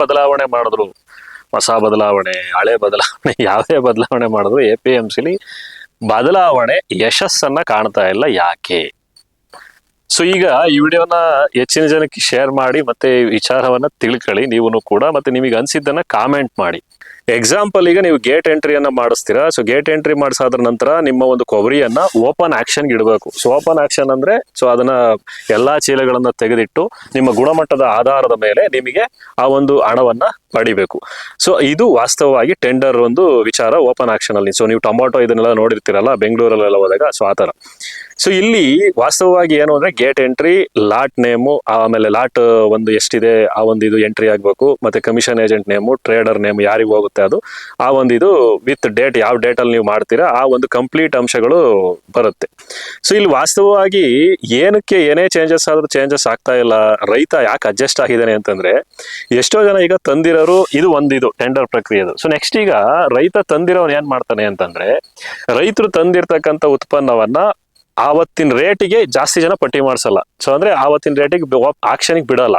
ಬದಲಾವಣೆ ಮಾಡಿದ್ರು, ಹೊಸ ಬದಲಾವಣೆ, ಹಳೆ ಬದಲಾವಣೆ, ಯಾವುದೇ ಬದಲಾವಣೆ ಮಾಡಿದ್ರು APMCಲಿ ಬದಲಾವಣೆ ಯಶಸ್ಸನ್ನ ಕಾಣ್ತಾ ಇಲ್ಲ. ಯಾಕೆ? ಸೊ ಈಗ ಈ ವಿಡಿಯೋನ ಹೆಚ್ಚಿನ ಜನಕ್ಕೆ ಶೇರ್ ಮಾಡಿ, ಮತ್ತೆ ಈ ವಿಚಾರವನ್ನ ತಿಳ್ಕೊಳ್ಳಿ ನೀವು ಕೂಡ, ಮತ್ತೆ ನಿಮಗೆ ಅನ್ಸಿದ್ದನ್ನ ಕಾಮೆಂಟ್ ಮಾಡಿ. ಎಕ್ಸಾಂಪಲ್, ಈಗ ನೀವು ಗೇಟ್ ಎಂಟ್ರಿಯನ್ನ ಮಾಡಿಸ್ತೀರಾ. ಸೊ ಗೇಟ್ ಎಂಟ್ರಿ ಮಾಡಿಸಾದ್ರ ನಂತರ ನಿಮ್ಮ ಒಂದು ಕೊಬ್ಬರಿಯನ್ನ ಓಪನ್ ಆಕ್ಷನ್ಗೆ ಇಡಬೇಕು. ಸೊ ಓಪನ್ ಆಕ್ಷನ್ ಅಂದ್ರೆ ಅದನ್ನ ಎಲ್ಲಾ ಚೀಲಗಳನ್ನ ತೆಗೆದಿಟ್ಟು ನಿಮ್ಮ ಗುಣಮಟ್ಟದ ಆಧಾರದ ಮೇಲೆ ನಿಮಗೆ ಆ ಒಂದು ಹಣವನ್ನ ಪಡಿಬೇಕು. ಸೊ ಇದು ವಾಸ್ತವವಾಗಿ ಟೆಂಡರ್ ಒಂದು ವಿಚಾರ ಓಪನ್ ಆಕ್ಷನ್ ಅಲ್ಲಿ. ಸೊ ನೀವು ಟೊಮೊಟೊ ಇದನ್ನೆಲ್ಲ ನೋಡಿರ್ತೀರಲ್ಲ ಬೆಂಗಳೂರಲ್ಲೆಲ್ಲ ಹೋದಾಗ, ಸೊ ಆತರ. ಸೊ ಇಲ್ಲಿ ವಾಸ್ತವವಾಗಿ ಏನು ಅಂದ್ರೆ ಗೇಟ್ ಎಂಟ್ರಿ, ಲಾಟ್ ನೇಮು, ಆಮೇಲೆ ಲಾಟ್ ಒಂದು ಎಷ್ಟಿದೆ ಆ ಒಂದು ಇದು ಎಂಟ್ರಿ ಆಗ್ಬೇಕು, ಮತ್ತೆ commission agent name, trader name ಯಾರಿಗೆ ಹೋಗುತ್ತೆ ಅದು, ಆ ಒಂದು ಇದು ವಿತ್ ಡೇಟ್, ಯಾವ ಡೇಟ್ ಅಲ್ಲಿ ನೀವು ಮಾಡ್ತೀರಾ ಆ ಒಂದು ಕಂಪ್ಲೀಟ್ ಅಂಶಗಳು ಬರುತ್ತೆ. ಸೊ ಇಲ್ಲಿ ವಾಸ್ತವವಾಗಿ ಏನಕ್ಕೆ ಏನೇ ಚೇಂಜಸ್ ಆದ್ರೂ ಚೇಂಜಸ್ ಆಗ್ತಾ ಇಲ್ಲ, ರೈತ ಯಾಕೆ ಅಡ್ಜಸ್ಟ್ ಆಗಿದ್ದಾನೆ ಅಂತಂದ್ರೆ, ಎಷ್ಟೋ ಜನ ಈಗ ತಂದಿರೋರು ಇದು ಟೆಂಡರ್ ಪ್ರಕ್ರಿಯೆದು. ಸೊ ನೆಕ್ಸ್ಟ್ ಈಗ ರೈತ ತಂದಿರೋನ್ ಏನ್ ಮಾಡ್ತಾನೆ ಅಂತಂದ್ರೆ, ರೈತರು ತಂದಿರ್ತಕ್ಕಂಥ ಉತ್ಪನ್ನವನ್ನ ಆವತ್ತಿನ ರೇಟಿಗೆ ಜಾಸ್ತಿ ಜನ ಪಟ್ಟಿ ಮಾಡಿಸಲ್ಲ. ಸೊ ಅಂದ್ರೆ ಆವತ್ತಿನ ರೇಟಿಗೆ ಆಕ್ಷನ್ಗೆ ಬಿಡಲ್ಲ,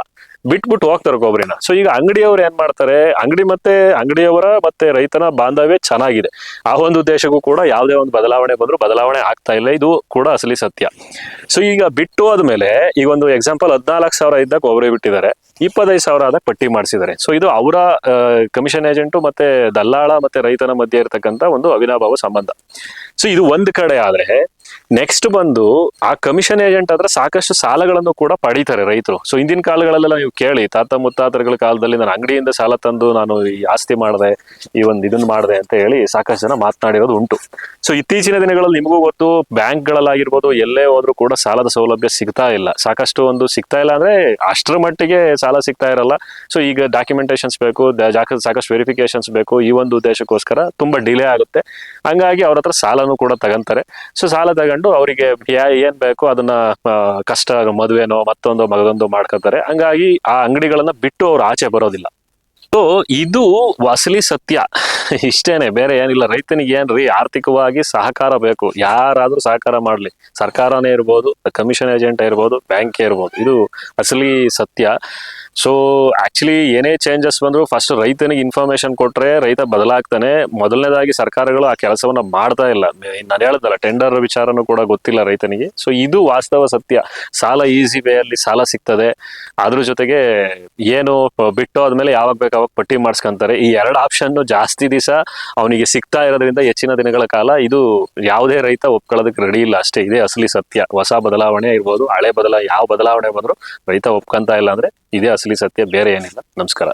ಬಿಟ್ಬಿಟ್ಟು ಹೋಗ್ತಾರೆ ಕೊಬ್ಬರಿನ. ಸೊ ಈಗ ಅಂಗಡಿಯವರು ಏನ್ ಮಾಡ್ತಾರೆ, ಅಂಗಡಿಯವರ ಮತ್ತೆ ರೈತನ ಬಾಂಧವ್ಯ ಚೆನ್ನಾಗಿದೆ, ಆ ಒಂದು ಉದ್ದೇಶಕ್ಕೂ ಕೂಡ ಯಾವುದೇ ಒಂದು ಬದಲಾವಣೆ ಬಂದ್ರು ಬದಲಾವಣೆ ಆಗ್ತಾ ಇಲ್ಲ. ಇದು ಕೂಡ ಅಸಲಿ ಸತ್ಯ. ಸೊ ಈಗ ಬಿಟ್ಟು ಹೋದ್ಮೇಲೆ ಈಗ ಒಂದು ಎಕ್ಸಾಂಪಲ್ 14,000 ಇದ್ದಾಗ ಕೊಬ್ಬರಿ ಬಿಟ್ಟಿದ್ದಾರೆ, 25,000 ಆದಾಗ ಪಟ್ಟಿ ಮಾಡಿಸಿದ್ದಾರೆ. ಸೊ ಇದು ಅವರ ಕಮಿಷನ್ ಏಜೆಂಟು ಮತ್ತೆ ದಲ್ಲಾಳ ಮತ್ತೆ ರೈತನ ಮಧ್ಯೆ ಇರತಕ್ಕಂತ ಒಂದು ಅವಿನಾಭಾವ ಸಂಬಂಧ. ಸೊ ಇದು ಒಂದ್ ಕಡೆ ಆದ್ರೆ, ನೆಕ್ಸ್ಟ್ ಬಂದು ಆ ಕಮಿಷನ್ ಏಜೆಂಟ್ ಆದ್ರೆ ಸಾಕಷ್ಟು ಸಾಲಗಳನ್ನು ಕೂಡ ಪಡೀತಾರೆ ರೈತರು. ಸೊ ಹಿಂದಿನ ಕಾಲಗಳಲ್ಲೆಲ್ಲ ನೀವು ಕೇಳಿ, ತಾತ ಮುತ್ತಾತರುಗಳ ಕಾಲದಲ್ಲಿ ನಾನು ಅಂಗಡಿಯಿಂದ ಸಾಲ ತಂದು ನಾನು ಈ ಆಸ್ತಿ ಮಾಡಿದೆ, ಈ ಒಂದು ಇದನ್ನ ಮಾಡಿದೆ ಅಂತ ಹೇಳಿ ಸಾಕಷ್ಟು ಜನ ಮಾತನಾಡಿರೋದು ಉಂಟು. ಸೊ ಇತ್ತೀಚಿನ ದಿನಗಳಲ್ಲಿ ನಿಮಗೂ ಗೊತ್ತು, ಬ್ಯಾಂಕ್ಗಳಲ್ಲಾಗಿರ್ಬೋದು ಎಲ್ಲೇ ಹೋದ್ರೂ ಕೂಡ ಸಾಲದ ಸೌಲಭ್ಯ ಸಿಗ್ತಾ ಇಲ್ಲ. ಸಿಗ್ತಾ ಇಲ್ಲ ಅಂದ್ರೆ ಅಷ್ಟರ ಮಟ್ಟಿಗೆ ಸಾಲ ಸಿಗ್ತಾ ಇರಲ್ಲ. ಸೊ ಈಗ ಡಾಕ್ಯುಮೆಂಟೇಶನ್ಸ್ ಬೇಕು, ಸಾಕಷ್ಟು ವೆರಿಫಿಕೇಶನ್ಸ್ ಬೇಕು, ಈ ಒಂದು ಉದ್ದೇಶಕ್ಕೋಸ್ಕರ ತುಂಬಾ ಡಿಲೇ ಆಗುತ್ತೆ. ಹಂಗಾಗಿ ಅವ್ರ ಹತ್ರ ಸಾಲನೂ ಕೂಡ ತಗಂತಾರೆ. ಸೊ ಸಾಲ ತಗೊಂಡು ಅವರಿಗೆ ಏನ್ ಬೇಕು ಅದನ್ನ ಕಷ್ಟ, ಮದುವೆನೋ ಮತ್ತೊಂದು ಮಗದೊಂದು ಮಾಡ್ಕೊತಾರೆ. ಹಂಗಾಗಿ ಆ ಅಂಗಡಿಗಳನ್ನ ಬಿಟ್ಟು ಅವ್ರು ಆಚೆ ಬರೋದಿಲ್ಲ. ಸೊ ಇದು ಅಸಲಿ ಸತ್ಯ. ಇಷ್ಟೇನೆ, ಬೇರೆ ಏನಿಲ್ಲ. ರೈತನಿಗೆ ಏನ್ರಿ, ಆರ್ಥಿಕವಾಗಿ ಸಹಕಾರ ಬೇಕು. ಯಾರಾದ್ರೂ ಸಹಕಾರ ಮಾಡ್ಲಿ, ಸರ್ಕಾರನೇ ಇರ್ಬೋದು, ಕಮಿಷನ್ ಏಜೆಂಟ್ ಇರ್ಬೋದು, ಬ್ಯಾಂಕ್ ಇರ್ಬೋದು, ಇದು ಅಸಲಿ ಸತ್ಯ. ಸೊ ಆಕ್ಚುಲಿ ಏನೇ ಚೇಂಜಸ್ ಬಂದ್ರು ಫಸ್ಟ್ ರೈತನಿಗೆ ಇನ್ಫಾರ್ಮೇಶನ್ ಕೊಟ್ರೆ ರೈತ ಬದಲಾಗ್ತಾನೆ. ಮೊದಲನೇದಾಗಿ ಸರ್ಕಾರಗಳು ಆ ಕೆಲಸವನ್ನ ಮಾಡ್ತಾ ಇಲ್ಲ. ನಾನು ಹೇಳದಲ್ಲ, ಟೆಂಡರ್ ವಿಚಾರನೂ ಕೂಡ ಗೊತ್ತಿಲ್ಲ ರೈತನಿಗೆ. ಸೊ ಇದು ವಾಸ್ತವ ಸತ್ಯ. ಸಾಲ ಈಸಿ ವೇ ಅಲ್ಲಿ ಸಾಲ ಸಿಗ್ತದೆ, ಅದ್ರ ಜೊತೆಗೆ ಏನು ಬಿಟ್ಟು ಆದ್ಮೇಲೆ ಯಾವಾಗ ಬೇಕು ಅವಾಗ ಪಟ್ಟಿ ಮಾಡಿಸ್ಕೊಂತಾರೆ. ಈ ಎರಡು ಆಪ್ಷನ್ ಜಾಸ್ತಿ ದಿವಸ ಅವನಿಗೆ ಸಿಗ್ತಾ ಇರೋದ್ರಿಂದ ಹೆಚ್ಚಿನ ದಿನಗಳ ಕಾಲ ಇದು ಯಾವುದೇ ರೈತ ಒಪ್ಕೊಳ್ಳೋದಕ್ಕೆ ರೆಡಿ ಇಲ್ಲ. ಅಷ್ಟೇ, ಇದೇ ಅಸಲಿ ಸತ್ಯ. ಹೊಸ ಬದಲಾವಣೆ ಇರ್ಬೋದು, ಹಳೆ ಯಾವ ಬದಲಾವಣೆ ಬಂದ್ರು ರೈತ ಒಪ್ಕೊಂತ ಇಲ್ಲ ಅಂದ್ರೆ ಇದೇ ಅಸಲಿ ಸತ್ಯ, ಬೇರೆ ಏನಿಲ್ಲ. ನಮಸ್ಕಾರ.